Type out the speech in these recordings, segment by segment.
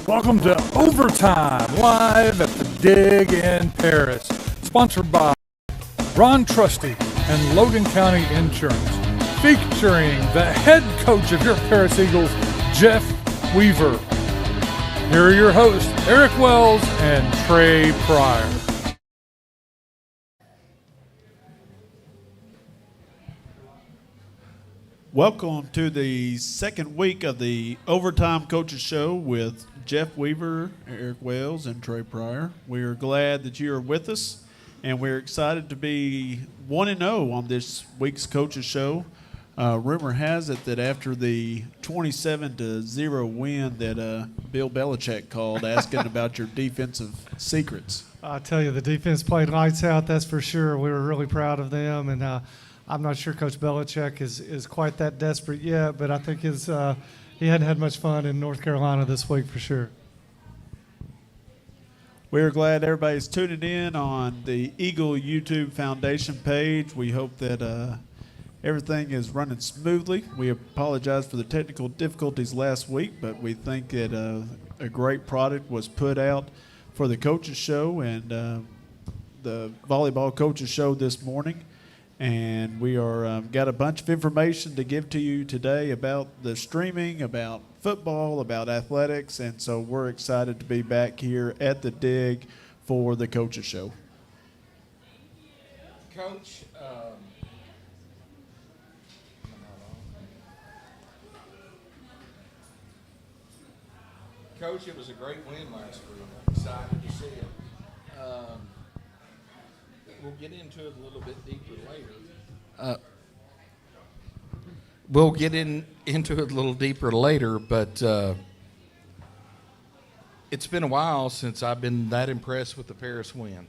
Welcome to Overtime, live at the Dig in Paris. Sponsored by Ron Trusty and Logan County Insurance. Featuring the head coach of your Paris Eagles, Jeff Weaver. Here are your hosts, Eric Wells and Trey Pryor. Welcome to the second week of the Overtime Coaches Show with Jeff Weaver, Eric Wells, and Trey Pryor. We are glad that you are with us, and we're excited to be 1-0 on this week's Coaches Show. Rumor has it that after the 27-0 win that Bill Belichick called, asking about your defensive secrets. I tell you, the defense played lights out, that's for sure. We were really proud of them, and I'm not sure Coach Belichick is quite that desperate yet, but I think he hadn't had much fun in North Carolina this week for sure. We're glad everybody's tuning in on the Eagle YouTube Foundation page. We hope that everything is running smoothly. We apologize for the technical difficulties last week, but we think that a great product was put out for the Coaches Show and the Volleyball Coaches Show this morning. And we are got a bunch of information to give to you today about the streaming, about football, about athletics, and so we're excited to be back here at the Dig for the Coaches Show. Coach, Coach, it was a great win last week. Excited to see it. We'll get into it a little bit deeper later. But it's been a while since I've been that impressed with the Paris win.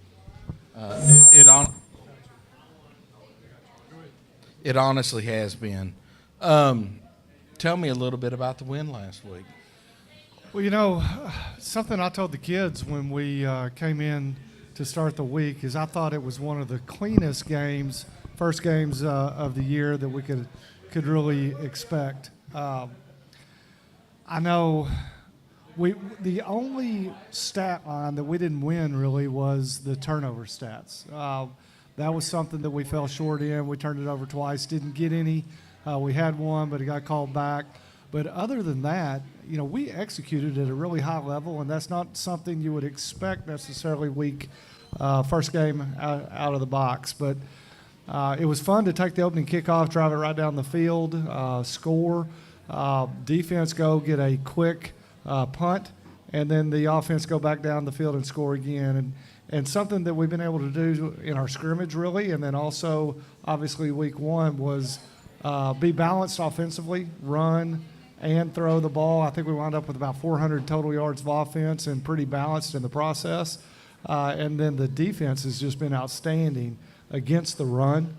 It honestly has been. Tell me a little bit about the win last week. Well, you know, something I told the kids when we came in to start the week is I thought it was one of the cleanest games, first games of the year that we could really expect. I know the only stat line that we didn't win really was the turnover stats. That was something that we fell short in. We turned it over twice, didn't get any. We had one, but it got called back. But other than that, you know, we executed at a really high level, and that's not something you would expect necessarily week first game out of the box. But it was fun to take the opening kickoff, drive it right down the field, score, defense go get a quick punt, and then the offense go back down the field and score again. And something that we've been able to do in our scrimmage really, and then also obviously week one was be balanced offensively, run and throw the ball. I think we wound up with about 400 total yards of offense and pretty balanced in the process. And then the defense has just been outstanding against the run,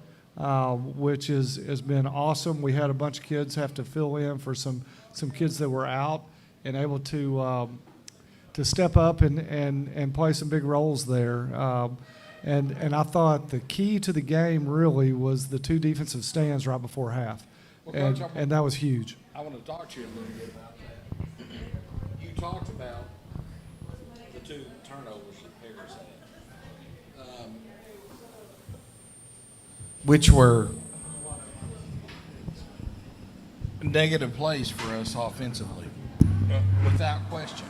which has been awesome. We had a bunch of kids have to fill in for some kids that were out and able to step up and play some big roles there. And I thought the key to the game really was the two defensive stands right before half. Well, Coach, and that was huge. I want to talk to you a little bit about that. You talked about the two turnovers that Paris had, which were negative plays for us offensively, without question.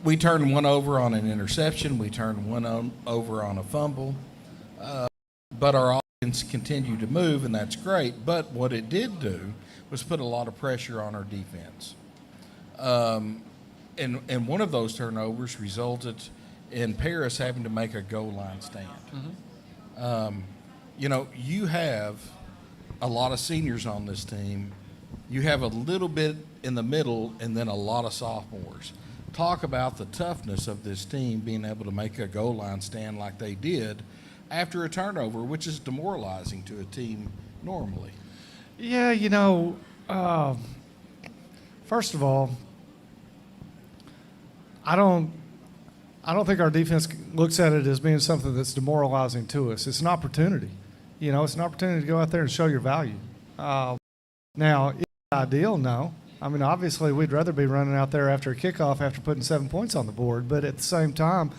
We turned one over on an interception. We turned one over on a fumble. But our offense continued to move, and that's great. But what it did do was put a lot of pressure on our defense. And one of those turnovers resulted in Paris having to make a goal line stand. Mm-hmm. You know, you have a lot of seniors on this team. You have a little bit in the middle and then a lot of sophomores. Talk about the toughness of this team being able to make a goal line stand like they did after a turnover, which is demoralizing to a team normally. Yeah, you know, first of all, I don't think our defense looks at it as being something that's demoralizing to us. It's an opportunity. You know, it's an opportunity to go out there and show your value. Now, is it ideal? No. I mean, obviously, we'd rather be running out there after a kickoff after putting 7 points on the board. But at the same time,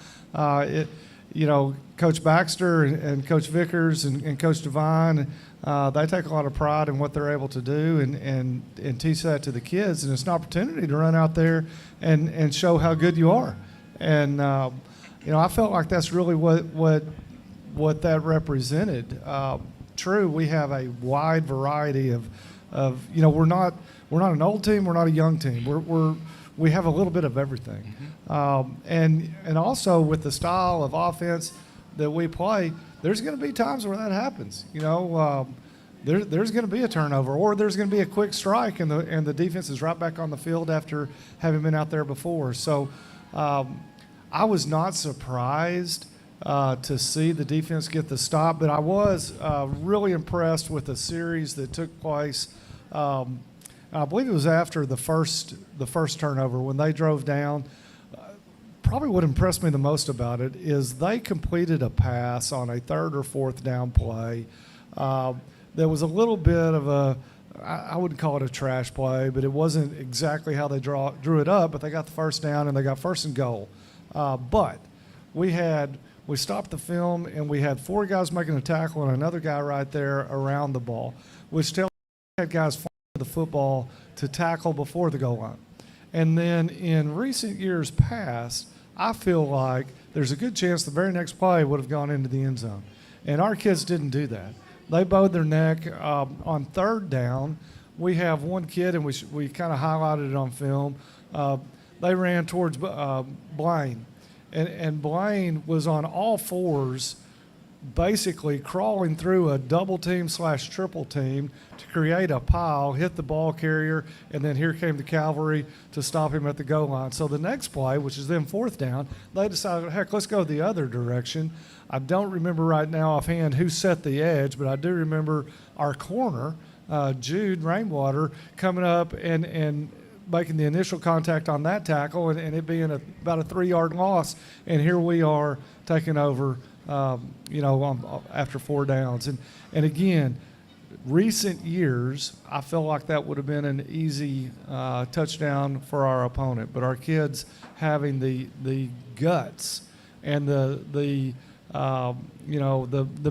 Coach Baxter and Coach Vickers and Coach Devine, they take a lot of pride in what they're able to do and teach that to the kids. And it's an opportunity to run out there and show how good you are. And, I felt like that's really what that represented. True, we have a wide variety of we're not an old team, we're not a young team. We have a little bit of everything. And also with the style of offense that we play, there's going to be times where that happens. There's going to be a turnover, or there's going to be a quick strike, and the defense is right back on the field after having been out there before. So I was not surprised to see the defense get the stop, but I was really impressed with the series that took place. I believe it was after the first turnover when they drove down. Probably what impressed me the most about it is they completed a pass on a 3rd or 4th down play. There was a little bit of I wouldn't call it a trash play, but it wasn't exactly how they drew it up, but they got the first down and they got 1st and goal. But we stopped the film and we had 4 guys making a tackle and another guy right there around the ball, which tells me had guys the football to tackle before the goal line. And then in recent years past, I feel like there's a good chance the very next play would have gone into the end zone. And our kids didn't do that. They bowed their neck. On 3rd down, we have one kid, and we kind of highlighted it on film. They ran towards Blaine. And Blaine was on all fours, basically crawling through a double team / triple team to create a pile, hit the ball carrier, and then here came the cavalry to stop him at the goal line. So the next play, which is then 4th down, they decided, heck, let's go the other direction. I don't remember right now offhand who set the edge, but I do remember our corner, Jude Rainwater, coming up and making the initial contact on that tackle and it being about a 3-yard loss. And here we are taking over after 4 downs. And again, recent years, I felt like that would have been an easy touchdown for our opponent. But our kids having the guts and the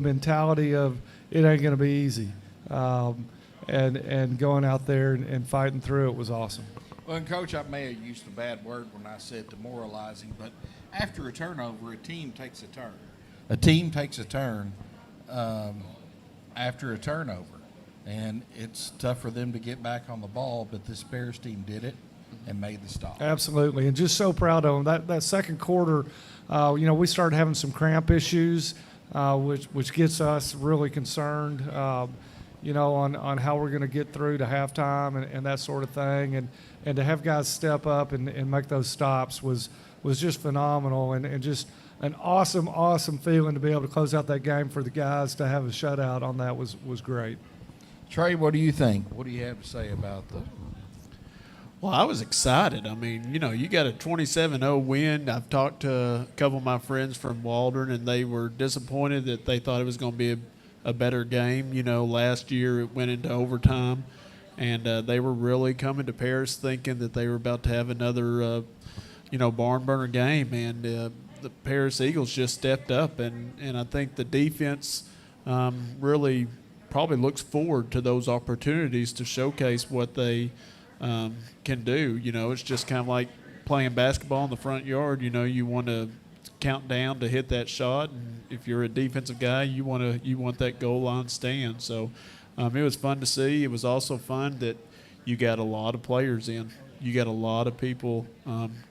mentality of it ain't going to be easy, and going out there and fighting through it was awesome. Well, and Coach, I may have used a bad word when I said demoralizing, but after a turnover, a team takes a turn. A team takes a turn after a turnover, and it's tough for them to get back on the ball, but this Bears team did it and made the stop. Absolutely, and just so proud of them. That second quarter, we started having some cramp issues, which gets us really concerned, on how we're going to get through to halftime and that sort of thing. And to have guys step up and make those stops was just phenomenal and just an awesome feeling to be able to close out that game for the guys to have a shutout on that was great. Trey, what do you think? What do you have to say about the? Well, I was excited. I mean, you got a 27-0 win. I've talked to a couple of my friends from Waldron, and they were disappointed that they thought it was going to be a better game. Last year it went into overtime, and they were really coming to Paris thinking that they were about to have another, barn burner game, and the Paris Eagles just stepped up, and I think the defense really probably looks forward to those opportunities to showcase what they can do. It's just kind of like playing basketball in the front yard. You want to count down to hit that shot, and if you're a defensive guy, you want that goal line stand. So it was fun to see. It was also fun that you got a lot of players in. You got a lot of people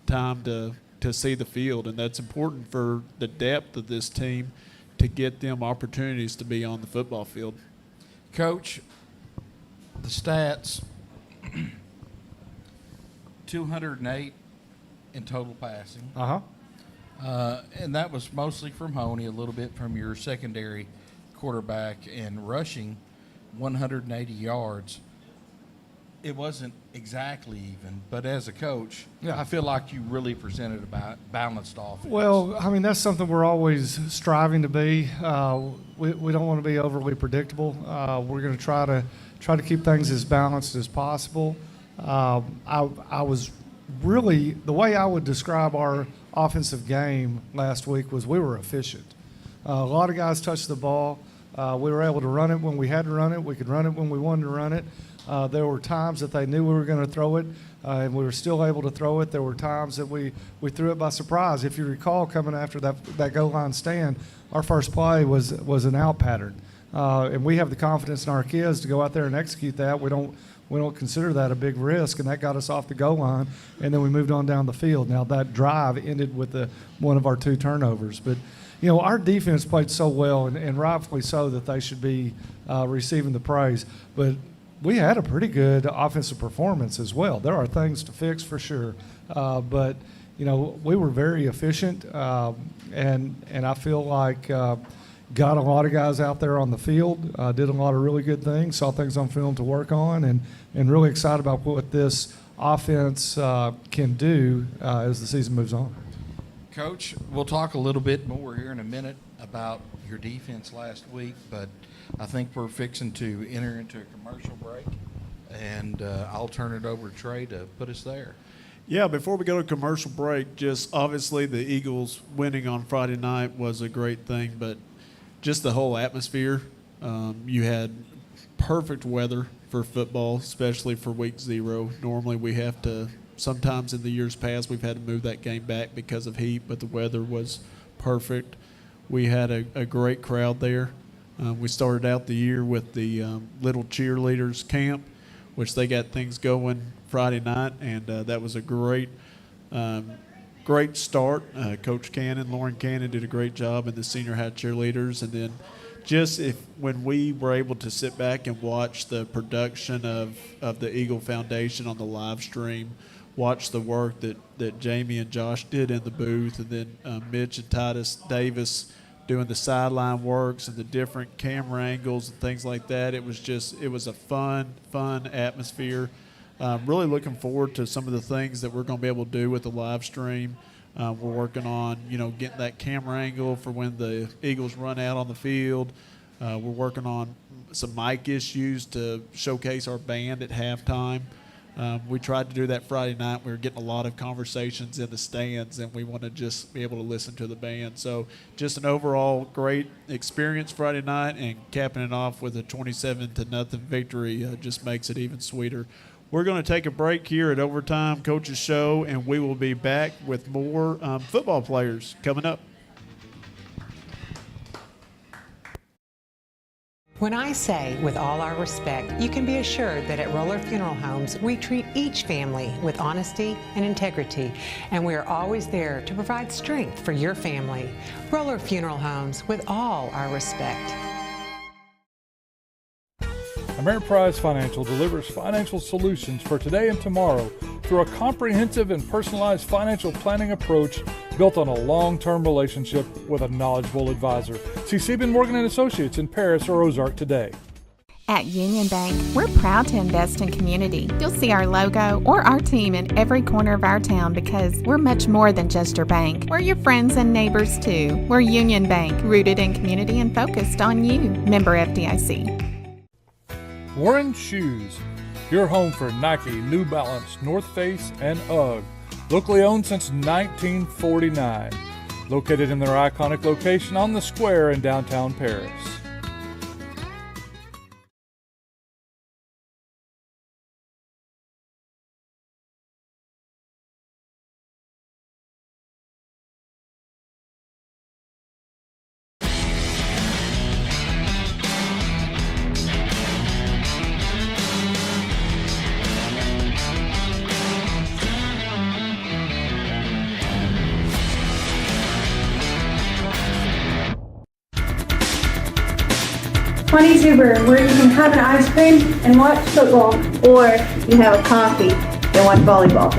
time to see the field, and that's important for the depth of this team to get them opportunities to be on the football field. Coach, the stats, 208 in total passing. And that was mostly from Honey, a little bit from your secondary quarterback, and rushing 180 yards. it wasn't exactly even, but as a coach, Yeah. I feel like you really presented a balanced offense. Well, I mean, that's something we're always striving to be. We don't want to be overly predictable. We're going to try to keep things as balanced as possible. I was really, the way I would describe our offensive game last week was we were efficient. A lot of guys touched the ball. We were able to run it when we had to run it. We could run it when we wanted to run it. There were times that they knew we were going to throw it, and we were still able to throw it. There were times that we threw it by surprise. If you recall, coming after that goal line stand, our first play was an out pattern. And we have the confidence in our kids to go out there and execute that. We don't consider that a big risk, and that got us off the goal line, and then we moved on down the field. Now, that drive ended with one of our 2 turnovers. But, you know, our defense played so well, and rightfully so, that they should be receiving the praise. But we had a pretty good offensive performance as well. There are things to fix for sure. But, you know, we were very efficient, and I feel like got a lot of guys out there on the field, did a lot of really good things, saw things on film to work on, and really excited about what this offense can do as the season moves on. Coach, we'll talk a little bit more here in a minute about your defense last week, but I think we're fixing to enter into a commercial break, and I'll turn it over to Trey to put us there. Yeah, before we go to commercial break, just obviously the Eagles winning on Friday night was a great thing, but just the whole atmosphere. You had perfect weather for football, especially for week 0. Normally we have to, sometimes in the years past, we've had to move that game back because of heat, but the weather was perfect. We had a great crowd there. We started out the year with the Little Cheerleaders Camp, which they got things going Friday night, and that was a great start. Coach Lauren Cannon did a great job, and the senior high cheerleaders. And then just when we were able to sit back and watch the production of the Eagle Foundation on the live stream, watch the work that Jamie and Josh did in the booth, and then Mitch and Titus Davis doing the sideline works and the different camera angles and things like that. It was a fun atmosphere. Really looking forward to some of the things that we're going to be able to do with the live stream. We're working on, getting that camera angle for when the Eagles run out on the field. We're working on some mic issues to showcase our band at halftime. We tried to do that Friday night. We were getting a lot of conversations in the stands, and we want to just be able to listen to the band. So just an overall great experience Friday night, and capping it off with a 27-0 victory just makes it even sweeter. We're going to take a break here at Overtime Coach's Show, and we will be back with more football players coming up. When I say with all our respect, you can be assured that at Roller Funeral Homes, we treat each family with honesty and integrity, and we are always there to provide strength for your family. Roller Funeral Homes, with all our respect. Ameriprise Financial delivers financial solutions for today and tomorrow through a comprehensive and personalized financial planning approach built on a long-term relationship with a knowledgeable advisor. See Sieben Morgan & Associates in Paris or Ozark today. At Union Bank, we're proud to invest in community. You'll see our logo or our team in every corner of our town because we're much more than just your bank. We're your friends and neighbors too. We're Union Bank, rooted in community and focused on you. Member FDIC. Warren Shoes, your home for Nike, New Balance, North Face, and UGG. Locally owned since 1949. Located in their iconic location on the square in downtown Paris. Brew, where you can have an ice cream and watch football, or you have a coffee and watch volleyball.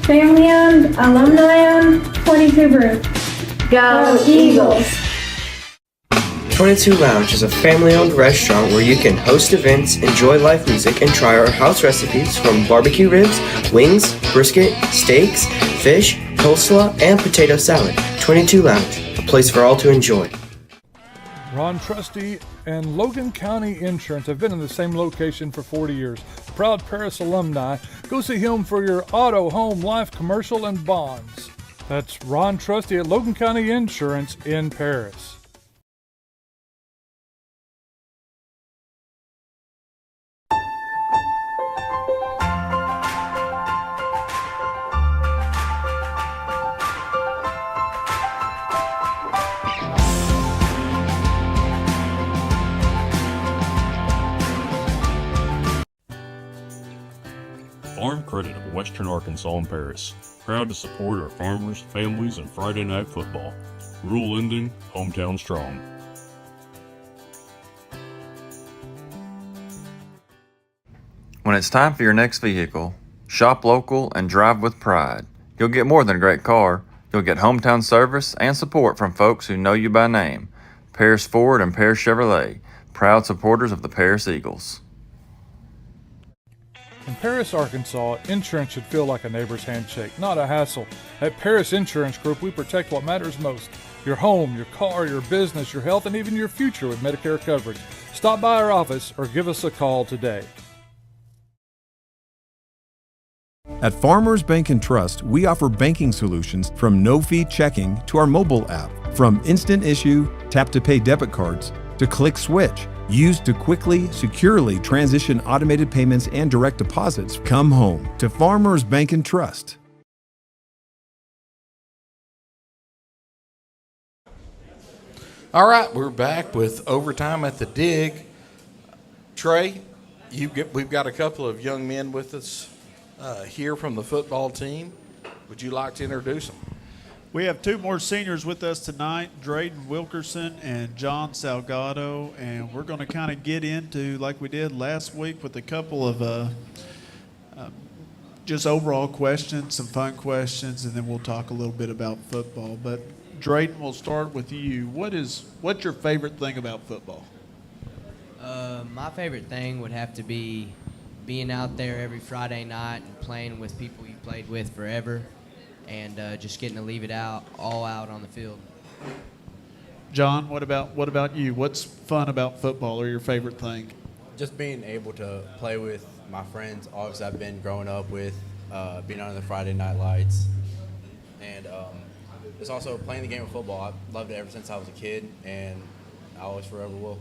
Family owned, alumni owned, 22 Brew. Go Eagles! 22 Lounge is a family-owned restaurant where you can host events, enjoy live music, and try our house recipes from barbecue ribs, wings, brisket, steaks, fish, coleslaw, and potato salad. 22 Lounge, a place for all to enjoy. Ron Trusty and Logan County Insurance have been in the same location for 40 years. Proud Paris alumni. Go see him for your auto, home, life, commercial, and bonds. That's Ron Trusty at Logan County Insurance in Paris. Farm Credit of Western Arkansas and Paris. Proud to support our farmers, families, and Friday night football. Rural lending, hometown strong. When it's time for your next vehicle, shop local and drive with pride. You'll get more than a great car. You'll get hometown service and support from folks who know you by name. Paris Ford and Paris Chevrolet, proud supporters of the Paris Eagles. In Paris, Arkansas, insurance should feel like a neighbor's handshake, not a hassle. At Paris Insurance Group, we protect what matters most. Your home, your car, your business, your health, and even your future with Medicare coverage. Stop by our office or give us a call today. At Farmers Bank and Trust, we offer banking solutions from no-fee checking to our mobile app, from instant issue, tap-to-pay debit cards, to Click Switch, used to quickly, securely transition automated payments and direct deposits. Come home to Farmers Bank and Trust. All right, we're back with Overtime at the Dig. Trey, we've got a couple of young men with us here from the football team. Would you like to introduce them? We have two more seniors with us tonight, Drayden Wilkerson and John Salgado, and we're going to kind of get into, like we did last week, with a couple of just overall questions, some fun questions, and then we'll talk a little bit about football. But Drayden, we'll start with you. What's your favorite thing about football? My favorite thing would have to be being out there every Friday night and playing with people you played with forever. And just getting to leave it all out on the field. John, what about you? What's fun about football or your favorite thing? Just being able to play with my friends, obviously I've been growing up with, being under the Friday night lights. And it's also playing the game of football. I've loved it ever since I was a kid, and I always forever will.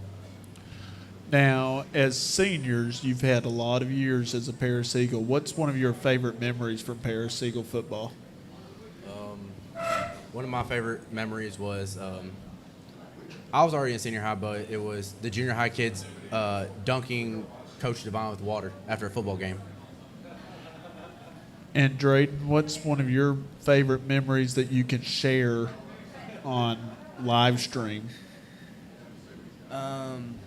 Now, as seniors, you've had a lot of years as a Paris Eagle. What's one of your favorite memories from Paris Eagle football? One of my favorite memories was I was already in senior high, but it was the junior high kids dunking Coach Devine with water after a football game. And Drayden, what's one of your favorite memories that you can share on live stream? On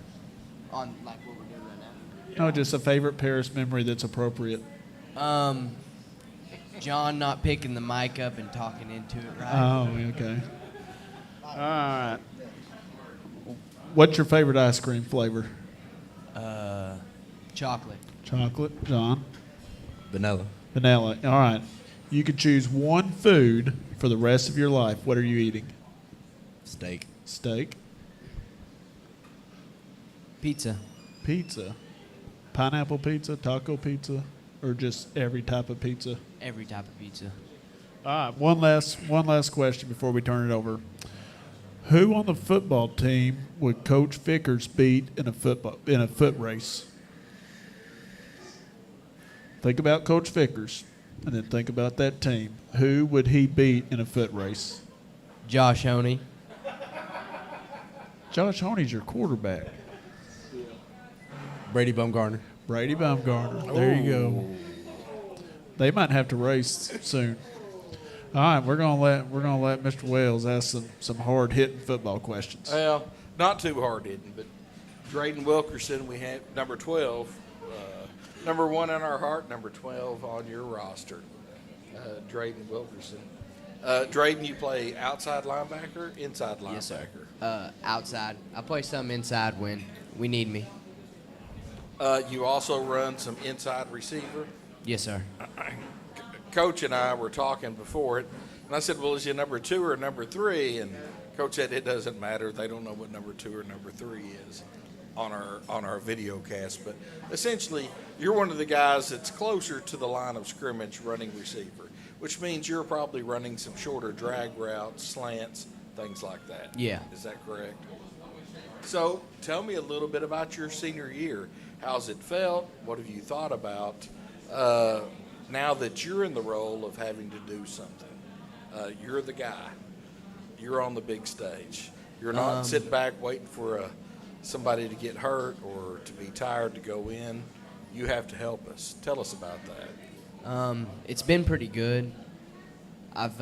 like what we're doing right now? No, just a favorite Paris memory that's appropriate. John not picking the mic up and talking into it right. Oh, okay. All right. What's your favorite ice cream flavor? Chocolate. Chocolate. John? Vanilla. Vanilla. All right. You could choose one food for the rest of your life. What are you eating? Steak. Steak. Pizza. Pizza. Pineapple pizza, taco pizza, or just every type of pizza? Every type of pizza. All right, one last question before we turn it over. Who on the football team would Coach Vickers beat in a foot race? Think about Coach Vickers, and then think about that team. Who would he beat in a foot race? Josh Honey. Josh Honey's your quarterback. Brady Bumgarner. Brady Bumgarner. There you go. They might have to race soon. All right, we're gonna let Mr. Wells ask some hard hitting football questions. Well, not too hard hitting, but Drayden Wilkerson, we have number 12, number 1 in our heart, number 12 on your roster. Drayden Wilkerson. Drayden, you play outside linebacker, inside linebacker? Yes, sir. Outside. I play some inside when we need me. You also run some inside receiver? Yes, sir. Coach and I were talking before it, and I said, well, is you number 2 or number 3? And Coach said it doesn't matter. They don't know what number 2 or number 3 is on our video cast. But essentially, you're one of the guys that's closer to the line of scrimmage running receiver, which means you're probably running some shorter drag routes, slants, things like that. Yeah. Is that correct? So tell me a little bit about your senior year. How's it felt? What have you thought about now that you're in the role of having to do something? You're the guy. You're on the big stage. You're not sitting back waiting for somebody to get hurt or to be tired to go in. You have to help us. Tell us about that. It's been pretty good. I've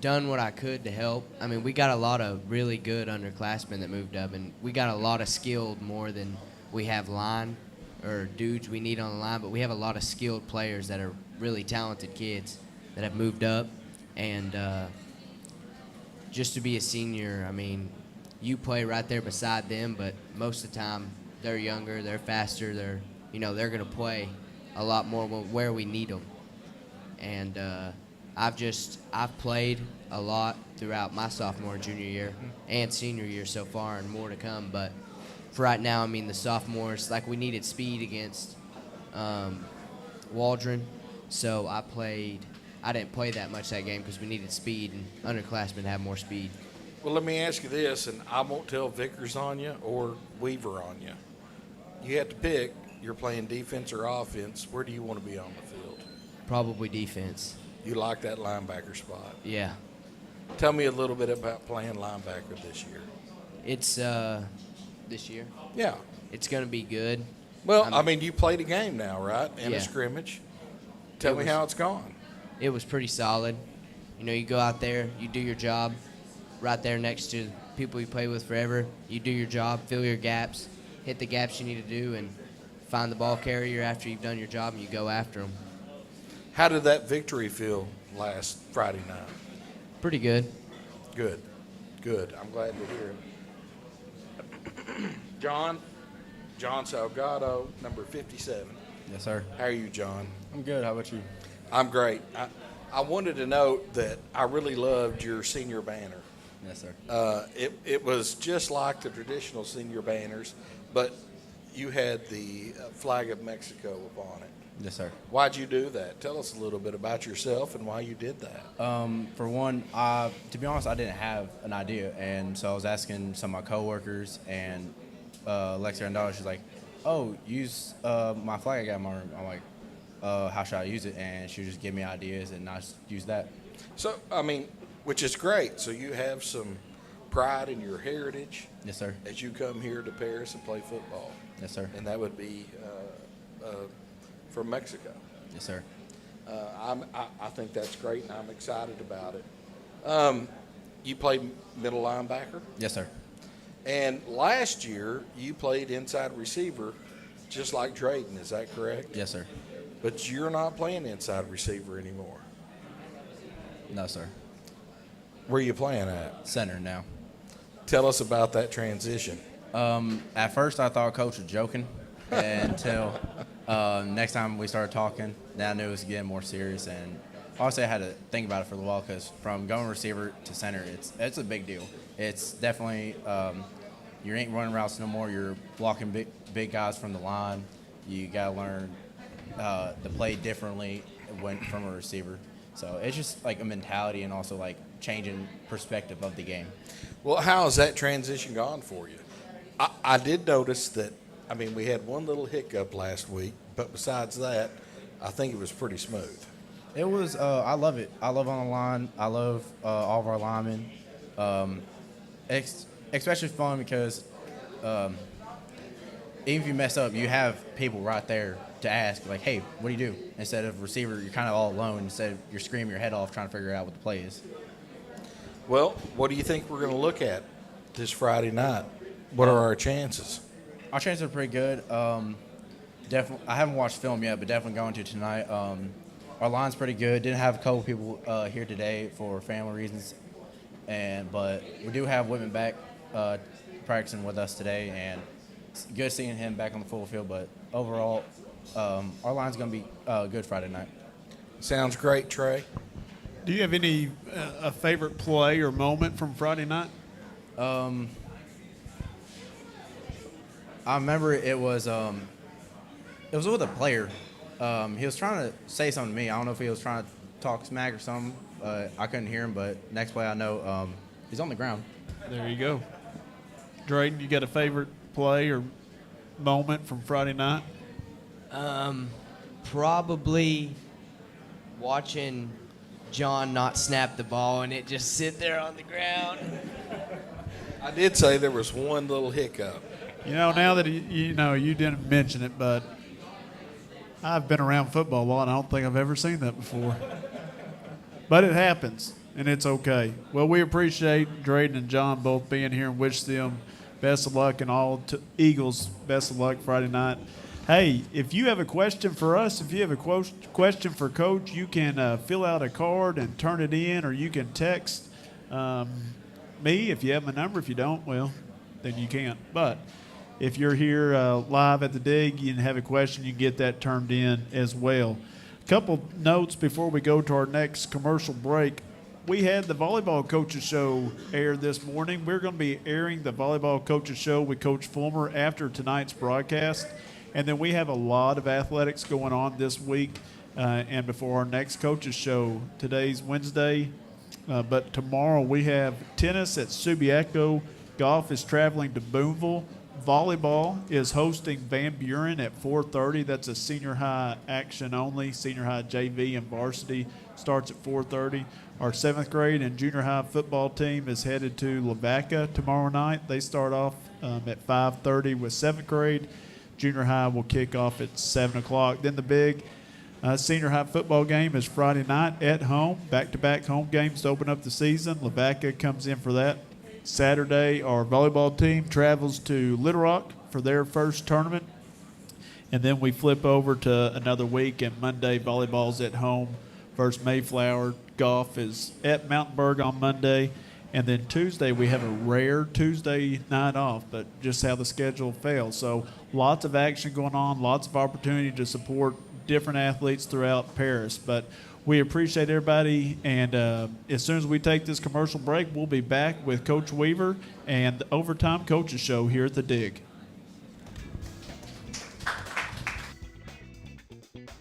done what I could to help. I mean, we got a lot of really good underclassmen that moved up, and we got a lot of skilled more than we have line or dudes we need on the line, but we have a lot of skilled players that are really talented kids that have moved up. And just to be a senior, I mean, you play right there beside them, but most of the time they're younger, they're faster, they're going to play a lot more where we need them. And I've played a lot throughout my sophomore and junior year and senior year so far, and more to come. But for right now, I mean, the sophomores, like, we needed speed against Waldron, so I didn't play that much that game because we needed speed, and underclassmen have more speed. Well, let me ask you this, and I won't tell Vickers on you or Weaver on you. You have to pick. You're playing defense or offense. Where do you want to be on the field? Probably defense. You like that linebacker spot? Yeah. Tell me a little bit about playing linebacker this year. It's this year? Yeah. It's going to be good. Well, I mean, you played a game now, right? And Yeah. a scrimmage. Tell me how it's gone. It was pretty solid. You go out there, you do your job right there next to people you play with forever. You do your job, fill your gaps, hit the gaps you need to do, and find the ball carrier after you've done your job, and you go after them. How did that victory feel last Friday night? Pretty good. Good. Good. I'm glad to hear it. John Salgado, number 57. Yes, sir. How are you, John? I'm good. How about you? I'm great. I wanted to note that I really loved your senior banner. Yes, sir. It was just like the traditional senior banners, but you had the flag of Mexico upon it. Yes, sir. Why'd you do that? Tell us a little bit about yourself and why you did that. For one, to be honest, I didn't have an idea, and so I was asking some of my coworkers, and Lexi Randall, she's like, "Oh, use my flag I got in my room." I'm like, "How should I use it?" And she would just give me ideas, and I just use that. So, I mean, which is great. So you have some pride in your heritage. Yes, sir. As you come here to Paris and play football. Yes, sir. And that would be from Mexico. Yes, sir. I think that's great, and I'm excited about it. You played middle linebacker? Yes, sir. And last year, you played inside receiver just like Drayden. Is that correct? Yes, sir. But you're not playing inside receiver anymore. No, sir. Where are you playing at? Center now. Tell us about that transition. At first, I thought Coach was joking until next time we started talking. Then I knew it was getting more serious, and honestly, I had to think about it for a little while because from going receiver to center, it's a big deal. It's definitely you ain't running routes no more. You're blocking big guys from the line. You got to learn to play differently from a receiver. So it's just like a mentality and also like changing perspective of the game. Well, how has that transition gone for you? I did notice that, I mean, we had one little hiccup last week, but besides that, I think it was pretty smooth. It was, I love it. I love on the line. I love all of our linemen. Especially fun because even if you mess up, you have people right there to ask, like, hey, what do you do? Instead of receiver, you're kind of all alone. Instead of you're screaming your head off trying to figure out what the play is. Well, what do you think we're going to look at this Friday night? What are our chances? Our chances are pretty good. Definitely, I haven't watched film yet, but definitely going to tonight. our line's pretty good. Didn't have a couple people here today for family reasons, but we do have Whitman back practicing with us today, and it's good seeing him back on the full field. But overall, our line's going to be good Friday night. Sounds great, Trey. Do you have any a favorite play or moment from Friday night? I remember it was with a player. He was trying to say something to me. I don't know if he was trying to talk smack or something. I couldn't hear him, but next play I know he's on the ground. There you go. Drayden, you got a favorite play or moment from Friday night? Probably watching John not snap the ball and it just sit there on the ground. I did say there was one little hiccup. Now that you didn't mention it, but I've been around football a lot, and I don't think I've ever seen that before. But it happens, and it's okay. Well, we appreciate Drayden and John both being here and wish them best of luck, and all Eagles best of luck Friday night. Hey, if you have a question for us, if you have a question for Coach, you can fill out a card and turn it in, or you can text me if you have my number. If you don't, well, then you can't. But if you're here live at the Dig and have a question, you can get that turned in as well. A couple notes before we go to our next commercial break. We had the Volleyball Coaches Show air this morning. We're going to be airing the Volleyball Coaches Show with Coach Fulmer after tonight's broadcast. And then we have a lot of athletics going on this week and before our next Coaches Show. Today's Wednesday, but tomorrow we have tennis at Subiaco. Golf is traveling to Boonville. Volleyball is hosting Van Buren at 4:30. That's a senior high action only. Senior high JV and varsity starts at 4:30. Our 7th grade and junior high football team is headed to Lavaca tomorrow night. They start off at 5:30 with 7th grade. Junior high will kick off at 7 o'clock. Then the big senior high football game is Friday night at home. Back-to-back home games to open up the season. Lavaca comes in for that. Saturday, our volleyball team travels to Little Rock for their first tournament. And then we flip over to another week, and Monday, volleyball's at home versus Mayflower. Golf is at Mountainburg on Monday. And then Tuesday, we have a rare Tuesday night off, but just how the schedule fell. So lots of action going on, lots of opportunity to support different athletes throughout Paris. But we appreciate everybody, and as soon as we take this commercial break, we'll be back with Coach Weaver and the Overtime Coaches Show here at the Dig.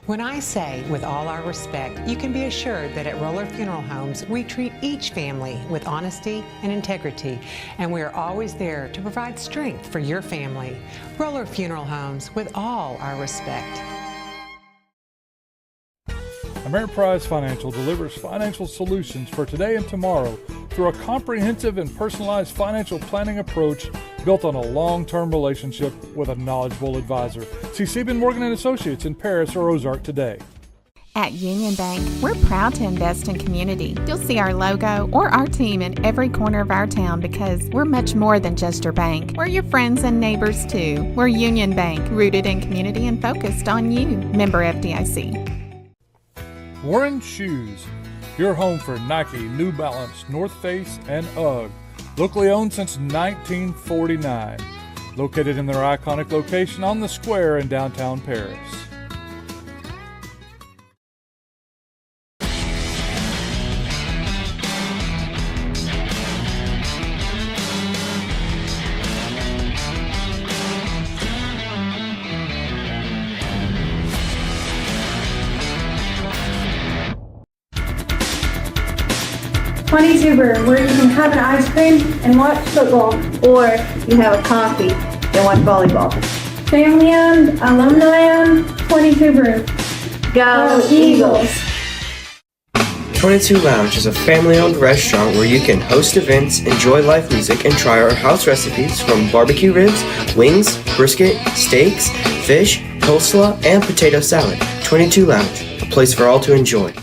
When I say with all our respect, you can be assured that at Roller Funeral Homes, we treat each family with honesty and integrity, and we are always there to provide strength for your family. Roller Funeral Homes, with all our respect. Ameriprise Financial delivers financial solutions for today and tomorrow through a comprehensive and personalized financial planning approach built on a long-term relationship with a knowledgeable advisor. See Sieben Morgan & Associates in Paris or Ozark today. At Union Bank, we're proud to invest in community. You'll see our logo or our team in every corner of our town because we're much more than just your bank. We're your friends and neighbors too. We're Union Bank, rooted in community and focused on you. Member FDIC. Warren Shoes, your home for Nike, New Balance, North Face, and UGG. Locally owned since 1949. Located in their iconic location on the square in downtown Paris. Tuber, where you can have an ice cream and watch football, or you have a coffee and watch volleyball. Family owned, alumni owned, 22 Brew. Go Eagles! 22 Lounge is a family-owned restaurant where you can host events, enjoy live music, and try our house recipes from barbecue ribs, wings, brisket, steaks, fish, coleslaw, and potato salad. 22 Lounge, a place for all to enjoy.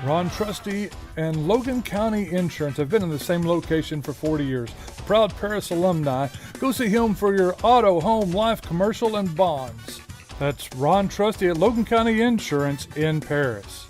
Ron Trusty and Logan County Insurance have been in the same location for 40 years. Proud Paris alumni. Go see him for your auto, home, life, commercial, and bonds. That's Ron Trusty at Logan County Insurance in Paris.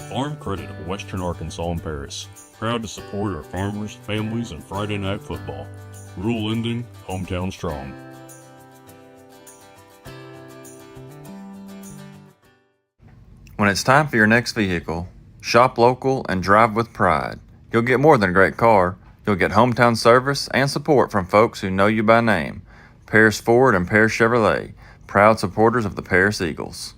Farm Credit of Western Arkansas and Paris. Proud to support our farmers, families, and Friday night football. Rural Ending, hometown strong. When it's time for your next vehicle, shop local and drive with pride. You'll get more than a great car. You'll get hometown service and support from folks who know you by name. Paris Ford and Paris Chevrolet, proud supporters of the Paris Eagles.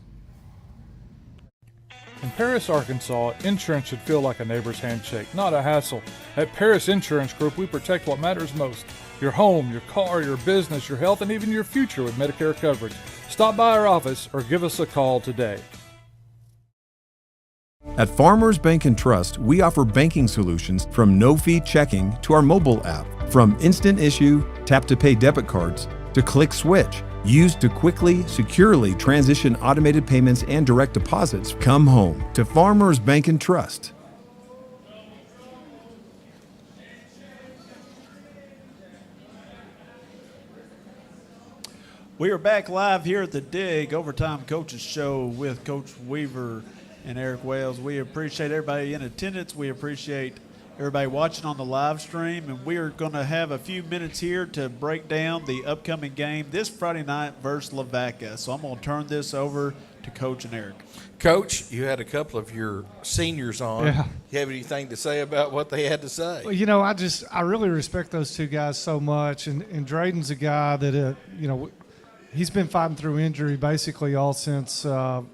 In Paris, Arkansas, insurance should feel like a neighbor's handshake, not a hassle. At Paris Insurance Group, we protect what matters most: your home, your car, your business, your health, and even your future with Medicare coverage. Stop by our office or give us a call today. At Farmers Bank and Trust, we offer banking solutions from no-fee checking to our mobile app, from instant issue, tap-to-pay debit cards to Click Switch, used to quickly, securely transition automated payments and direct deposits. Come home to Farmers Bank and Trust. We are back live here at the Dig Overtime Coaches Show with Coach Weaver and Eric Wales. We appreciate everybody in attendance. We appreciate everybody watching on the live stream. And we are going to have a few minutes here to break down the upcoming game this Friday night versus Lavaca. So I'm going to turn this over to Coach and Eric. Coach, you had a couple of your seniors on. Yeah. You have anything to say about what they had to say? Well, you know, I really respect those two guys so much. And Drayden's a guy that, he's been fighting through injury basically all since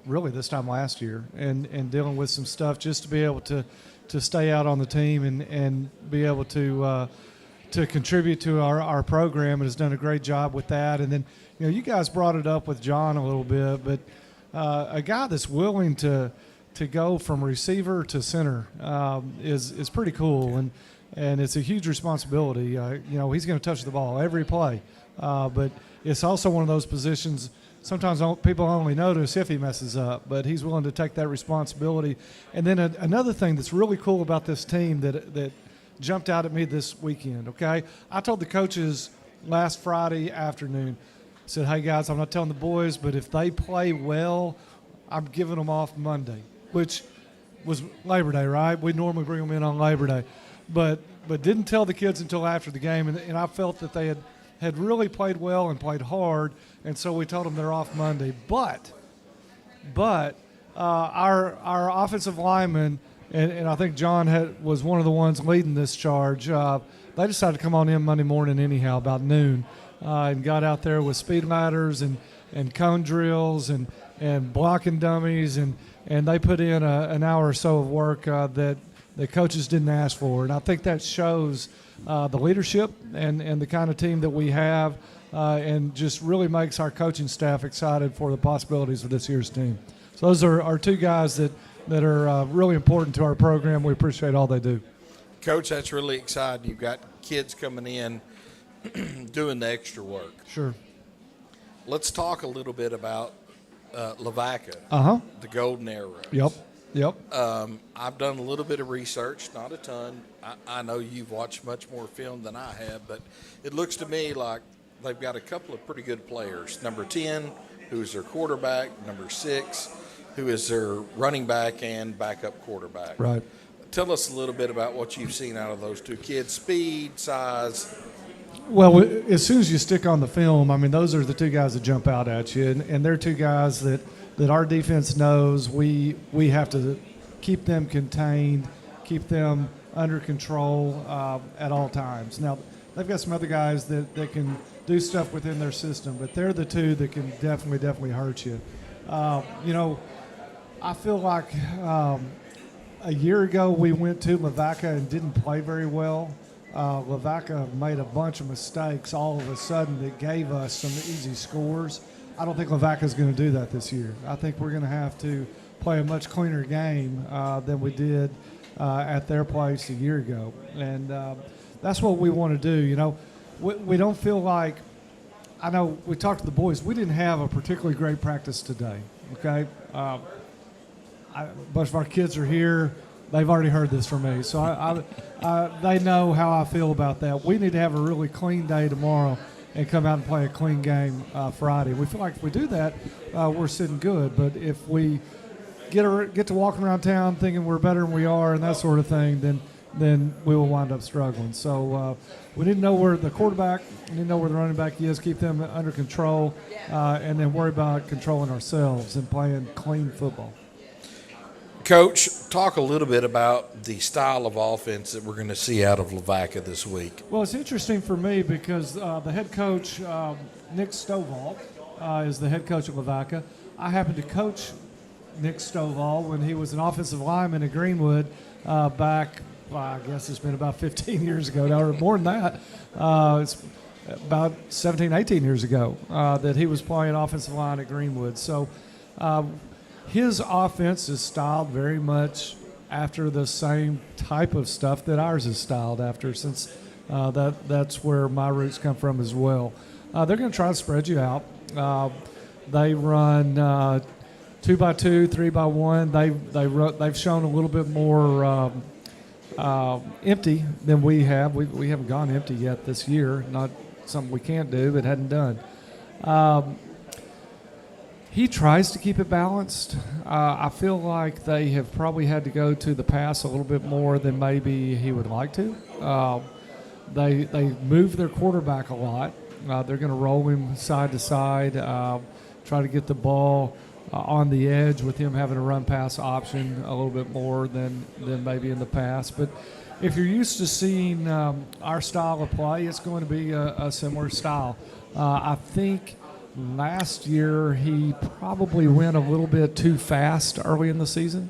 really this time last year and dealing with some stuff just to be able to stay out on the team and be able to contribute to our program, and has done a great job with that. And then, you guys brought it up with John a little bit, but a guy that's willing to go from receiver to center is pretty cool, and it's a huge responsibility. He's going to touch the ball every play, but it's also one of those positions sometimes people only notice if he messes up, but he's willing to take that responsibility. And then another thing that's really cool about this team that jumped out at me this weekend, okay? I told the coaches last Friday afternoon, I said, hey, guys, I'm not telling the boys, but if they play well, I'm giving them off Monday, which was Labor Day, right? We normally bring them in on Labor Day. But didn't tell the kids until after the game, and I felt that they had really played well and played hard, and so we told them they're off Monday. But our offensive linemen, and I think John was one of the ones leading this charge, they decided to come on in Monday morning anyhow, about noon, and got out there with speed ladders and cone drills and blocking dummies, and they put in an hour or so of work that the coaches didn't ask for. And I think that shows the leadership and the kind of team that we have, and just really makes our coaching staff excited for the possibilities of this year's team. So those are our two guys that are really important to our program. We appreciate all they do. Coach, that's really exciting. You've got kids coming in doing the extra work. Sure. Let's talk a little bit about Lavaca, the Golden Arrows. Yep. I've done a little bit of research, not a ton. I know you've watched much more film than I have, but it looks to me like they've got a couple of pretty good players. Number 10, who is their quarterback. Number 6, who is their running back and backup quarterback. Right. Tell us a little bit about what you've seen out of those two kids, speed, size. Well, as soon as you stick on the film, I mean, those are the two guys that jump out at you, and they're two guys that our defense knows we have to keep them contained, keep them under control at all times. Now, they've got some other guys that can do stuff within their system, but they're the two that can definitely hurt you. I feel like a year ago we went to Lavaca and didn't play very well. Lavaca made a bunch of mistakes all of a sudden that gave us some easy scores. I don't think Lavaca's going to do that this year. I think we're going to have to play a much cleaner game than we did at their place a year ago. And that's what we want to do. You know, we don't feel like, I know we talked to the boys, we didn't have a particularly great practice today, okay? A bunch of our kids are here. They've already heard this from me, so they know how I feel about that. We need to have a really clean day tomorrow and come out and play a clean game Friday. We feel like if we do that, we're sitting good. But if we get to walking around town thinking we're better than we are and that sort of thing, then we will wind up struggling. So we need to know where the quarterback, we need to know where the running back is, keep them under control, and then worry about controlling ourselves and playing clean football. Coach, talk a little bit about the style of offense that we're going to see out of Lavaca this week. Well, it's interesting for me because the head coach, Nick Stovall, is the head coach at Lavaca. I happened to coach Nick Stovall when he was an offensive lineman at Greenwood back, I guess it's been about 15 years ago now, or more than that. It's about 17, 18 years ago that he was playing offensive line at Greenwood. So his offense is styled very much after the same type of stuff that ours is styled after, since that's where my roots come from as well. They're going to try to spread you out. They run 2x2, 3x1. They've shown a little bit more empty than we have. We haven't gone empty yet this year. Not something we can't do, but hadn't done. He tries to keep it balanced. I feel like they have probably had to go to the pass a little bit more than maybe he would like to. They move their quarterback a lot. They're going to roll him side to side, try to get the ball on the edge with him having a run-pass option a little bit more than maybe in the past. But if you're used to seeing our style of play, it's going to be a similar style. I think last year he probably went a little bit too fast early in the season,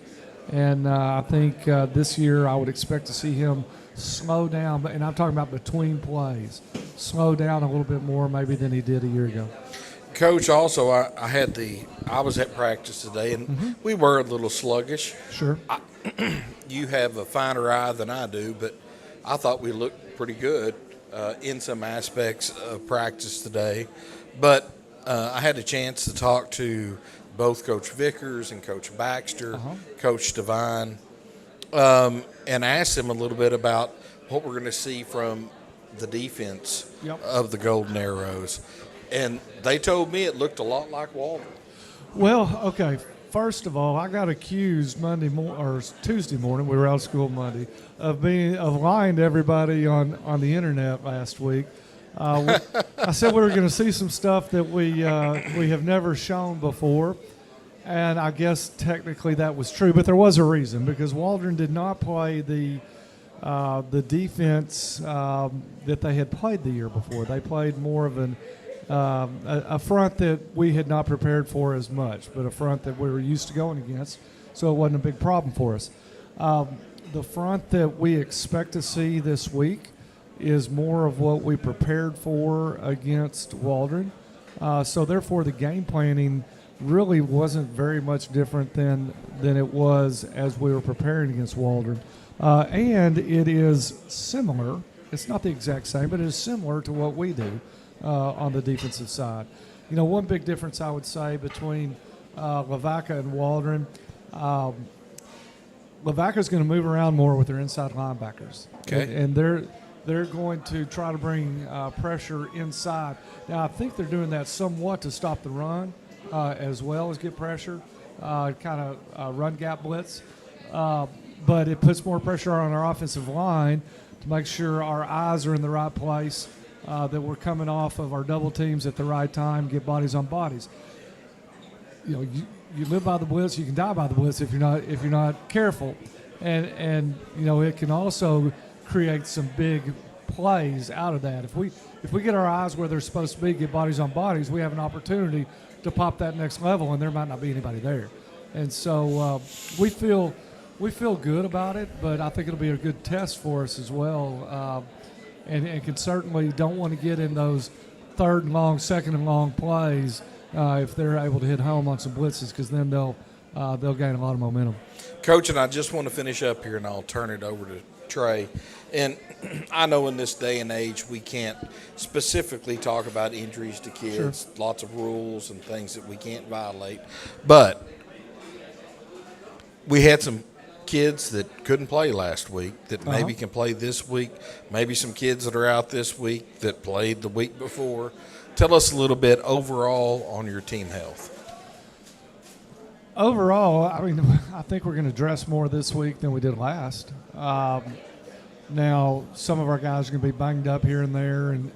and I think this year I would expect to see him slow down, and I'm talking about between plays, slow down a little bit more maybe than he did a year ago. Coach, also I was at practice today, and we were a little sluggish. Sure. You have a finer eye than I do, but I thought we looked pretty good in some aspects of practice today. But I had a chance to talk to both Coach Vickers and Coach Baxter, Coach Devine, and asked them a little bit about what we're going to see from the defense of the Golden Arrows. And they told me it looked a lot like Walden. Well, okay. First of all, I got accused Tuesday morning. We were out of school Monday of lying to everybody on the internet last week. I said we were going to see some stuff that we have never shown before, and I guess technically that was true. But there was a reason, because Waldron did not play the defense that they had played the year before. They played more of a front that we had not prepared for as much, but a front that we were used to going against, so it wasn't a big problem for us. The front that we expect to see this week is more of what we prepared for against Waldron. So therefore the game planning really wasn't very much different than it was as we were preparing against Waldron. And it is similar. It's not the exact same, but it is similar to what we do on the defensive side. You know, one big difference I would say between Lavaca and Waldron, Lavaca's going to move around more with their inside linebackers. Okay. And they're going to try to bring pressure inside. Now, I think they're doing that somewhat to stop the run as well as get pressure, kind of run gap blitz. But it puts more pressure on our offensive line to make sure our eyes are in the right place, that we're coming off of our double teams at the right time, get bodies on bodies. You know, you live by the blitz, you can die by the blitz if you're not careful, and you know, it can also create some big plays out of that. If we get our eyes where they're supposed to be, get bodies on bodies, we have an opportunity to pop that next level, and there might not be anybody there. And so we feel good about it, but I think it'll be a good test for us as well, and can certainly don't want to get in those third and long, second and long plays if they're able to hit home on some blitzes, because then they'll they'll gain a lot of momentum. Coach, and I just want to finish up here, and I'll turn it over to Trey. And I know in this day and age we can't specifically talk about injuries to kids, lots of rules and things that we can't violate. But we had some kids that couldn't play last week that maybe can play this week, maybe some kids that are out this week that played the week before. Tell us a little bit overall on your team health. Overall, I mean, I think we're going to dress more this week than we did last. Now, some of our guys are going to be banged up here and there and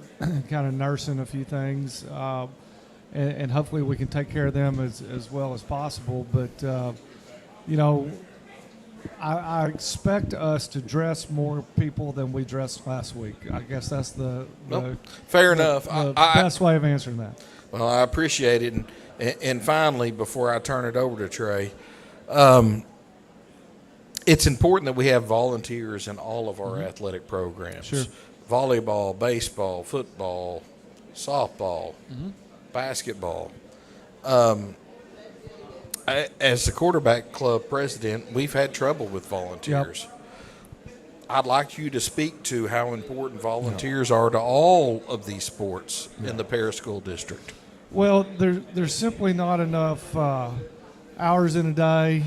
kind of nursing a few things, and hopefully we can take care of them as well as possible. But, you know, I expect us to dress more people than we dressed last week. I guess that's the fair enough. The best way of answering that. Well, I appreciate it. And finally, before I turn it over to Trey, it's important that we have volunteers in all of our athletic programs. Sure. Volleyball, baseball, football, softball, basketball. As the quarterback club president, we've had trouble with volunteers. I'd like you to speak to how important volunteers are to all of these sports in the Paris School District. Well, there's simply not enough hours in a day,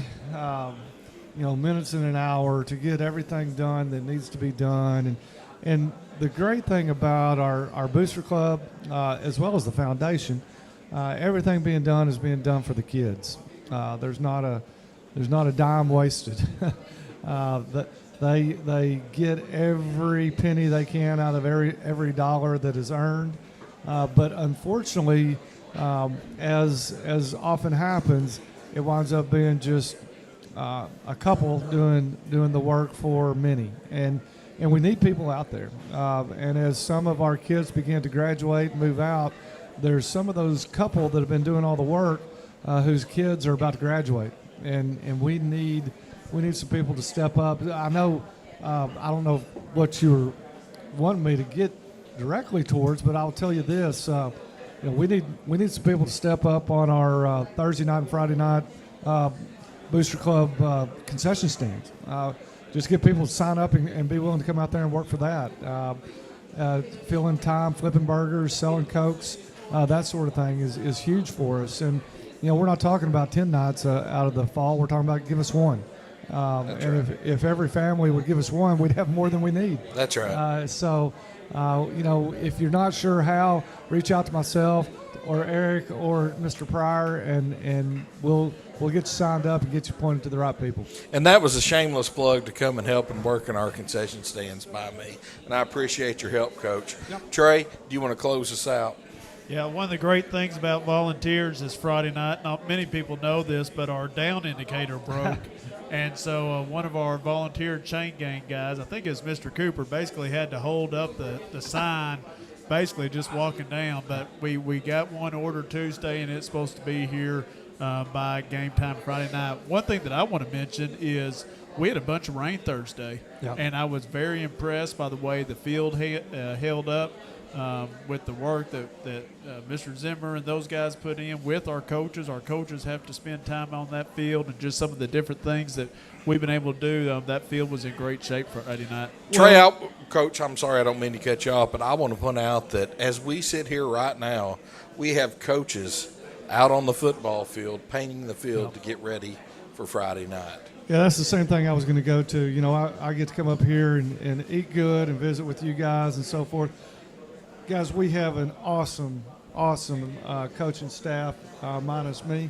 minutes in an hour to get everything done that needs to be done. And the great thing about our booster club, as well as the foundation, everything being done is being done for the kids. There's not a dime wasted. They get every penny they can out of every dollar that is earned. But unfortunately, as often happens, it winds up being just a couple doing the work for many, and we need people out there. And as some of our kids begin to graduate and move out, there's some of those couple that have been doing all the work whose kids are about to graduate, and we need some people to step up. I know I don't know what you were wanting me to get directly towards, but I'll tell you this: we need some people to step up on our Thursday night and Friday night Booster Club concession stands. Just get people to sign up and be willing to come out there and work for that. Filling time, flipping burgers, selling Cokes, that sort of thing is huge for us. And we're not talking about 10 nights out of the fall. We're talking about give us one. And right. if every family would give us one, we'd have more than we need. That's right. So if you're not sure how, reach out to myself or Eric or Mr. Pryor, and we'll get you signed up and get you pointed to the right people. And that was a shameless plug to come and help and work in our concession stands by me. And I appreciate your help, Coach. Yep. Trey, do you want to close us out? Yeah, one of the great things about volunteers is Friday night. Not many people know this, but our down indicator broke. And so one of our volunteer chain gang guys, I think it's Mr. Cooper, basically had to hold up the sign, basically just walking down. But we got one ordered Tuesday, and it's supposed to be here by game time Friday night. One thing that I want to mention is we had a bunch of rain Thursday, and I was very impressed by the way the field held up. With the work that Mr. Zimmer and those guys put in with our coaches. Our coaches have to spend time on that field, and just some of the different things that we've been able to do. That field was in great shape for Friday night. Trey, Coach, I'm sorry, I don't mean to cut you off, but I want to point out that as we sit here right now, we have coaches out on the football field painting the field to get ready for Friday night. Yeah, that's the same thing I was going to go to. I get to come up here and eat good and visit with you guys and so forth. Guys, we have an awesome coaching staff, minus me.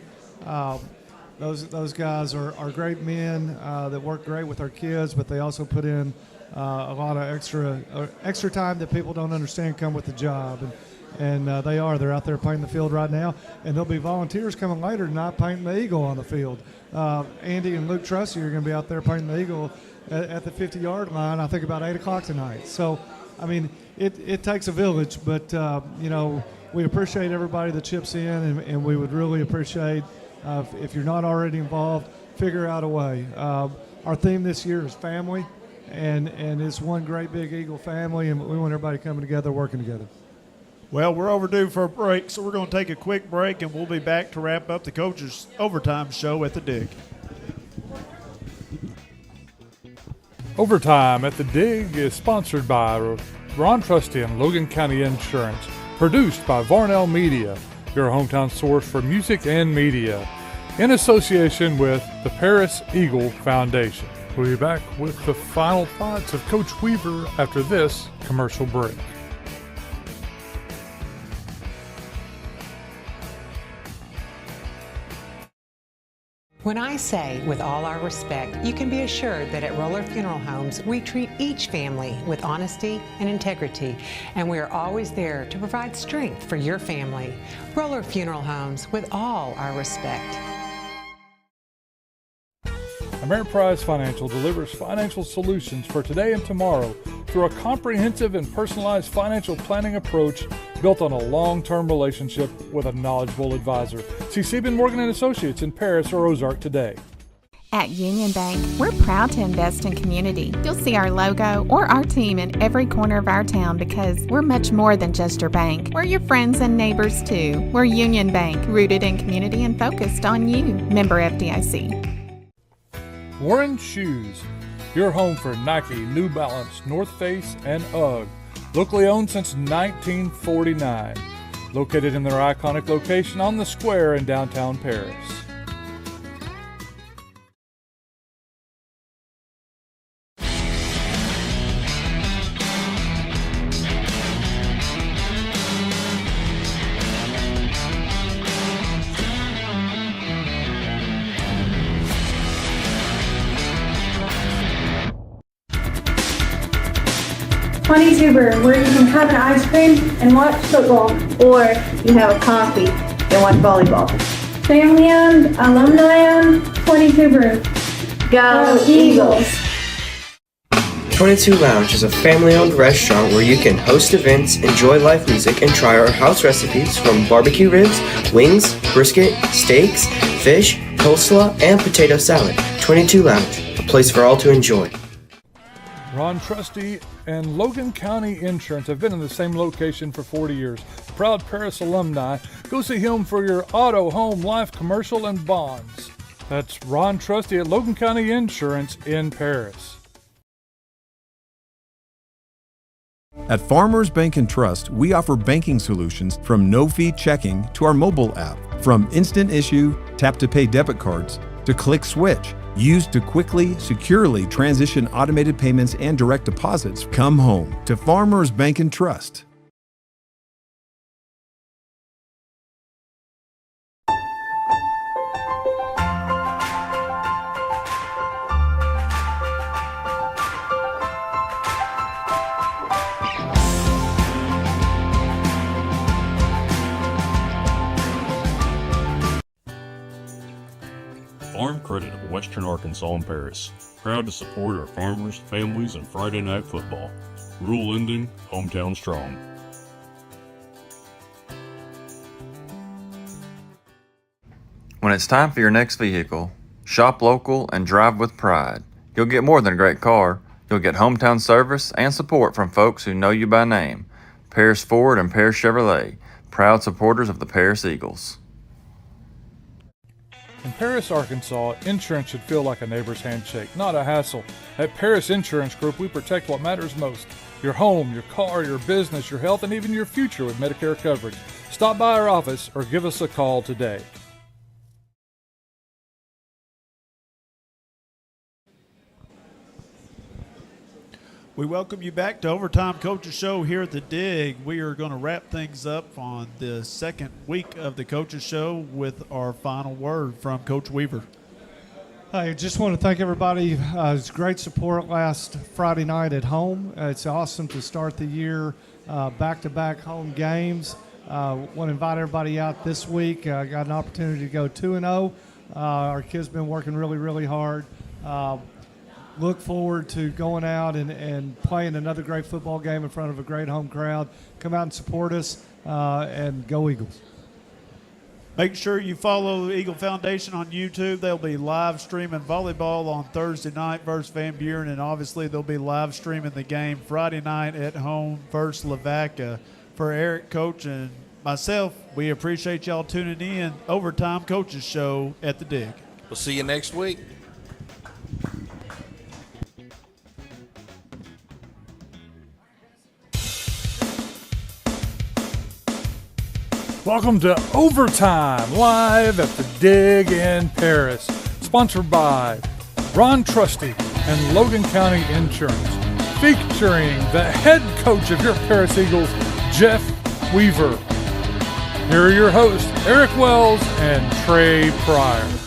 Those guys are great men that work great with our kids, but they also put in a lot of extra time that people don't understand come with the job. And they're out there painting the field right now, and there'll be volunteers coming later tonight painting the eagle on the field. Andy and Luke Trusty are going to be out there painting the eagle at the 50-yard line, I think about 8 o'clock tonight. So, I mean, it takes a village, but, we appreciate everybody that chips in, and we would really appreciate if you're not already involved, figure out a way. Our theme this year is family, and it's one great big Eagle family, and we want everybody coming together, working together. Well, we're overdue for a break, so we're going to take a quick break, and we'll be back to wrap up the Coaches Overtime Show at the Dig. Overtime at the Dig is sponsored by Ron Trusty and Logan County Insurance, produced by Varnell Media, your hometown source for music and media, in association with the Paris Eagle Foundation. We'll be back with the final thoughts of Coach Weaver after this commercial break. When I say with all our respect, you can be assured that at Roller Funeral Homes, we treat each family with honesty and integrity, and we are always there to provide strength for your family. Roller Funeral Homes, with all our respect. Ameriprise Financial delivers financial solutions for today and tomorrow through a comprehensive and personalized financial planning approach built on a long-term relationship with a knowledgeable advisor. See Sieben Morgan & Associates in Paris or Ozark today. At Union Bank, we're proud to invest in community. You'll see our logo or our team in every corner of our town because we're much more than just your bank. We're your friends and neighbors too. We're Union Bank, rooted in community and focused on you. Member FDIC. Warren Shoes, your home for Nike, New Balance, North Face, and UGG. Locally owned since 1949. Located in their iconic location on the square in downtown Paris. Brew, where you can have an ice cream and watch football, or you have a coffee and watch volleyball. Family owned, alumni owned, 22 Brew. Go Eagles! 22 Lounge is a family-owned restaurant where you can host events, enjoy live music, and try our house recipes from barbecue ribs, wings, brisket, steaks, fish, coleslaw, and potato salad. 22 Lounge, a place for all to enjoy. Ron Trusty and Logan County Insurance have been in the same location for 40 years. Proud Paris alumni. Go see him for your auto, home, life, commercial, and bonds. That's Ron Trusty at Logan County Insurance in Paris. At Farmers Bank and Trust, we offer banking solutions from no-fee checking to our mobile app, from instant issue, tap-to-pay debit cards, to Click Switch, used to quickly, securely transition automated payments and direct deposits. Come home to Farmers Bank and Trust. Farm Credit of Western Arkansas and Paris. Proud to support our farmers, families, and Friday night football. Rural lending, hometown strong. When it's time for your next vehicle, shop local and drive with pride. You'll get more than a great car. You'll get hometown service and support from folks who know you by name. Paris Ford and Paris Chevrolet, proud supporters of the Paris Eagles. In Paris, Arkansas, insurance should feel like a neighbor's handshake, not a hassle. At Paris Insurance Group, we protect what matters most. Your home, your car, your business, your health, and even your future with Medicare coverage. Stop by our office or give us a call today. We welcome you back to Overtime Coaches Show here at the Dig. We are going to wrap things up on the second week of the Coaches Show with our final word from Coach Weaver. I just want to thank everybody. It was great support last Friday night at home. It's awesome to start the year back-to-back home games. Want to invite everybody out this week. Got an opportunity to go 2-0. Our kids been working really, really hard. Look forward to going out and playing another great football game in front of a great home crowd. Come out and support us, and go Eagles. Make sure you follow the Eagle Foundation on YouTube. They'll be live streaming volleyball on Thursday night versus Van Buren, and obviously they'll be live streaming the game Friday night at home versus Lavaca For Eric, Coach, and myself, we appreciate y'all tuning in. Overtime Coaches Show at the Dig. We'll see you next week. Welcome to Overtime, live at the Dig in Paris. Sponsored by Ron Trusty and Logan County Insurance. Featuring the head coach of your Paris Eagles, Jeff Weaver. Here are your hosts, Eric Wells and Trey Pryor.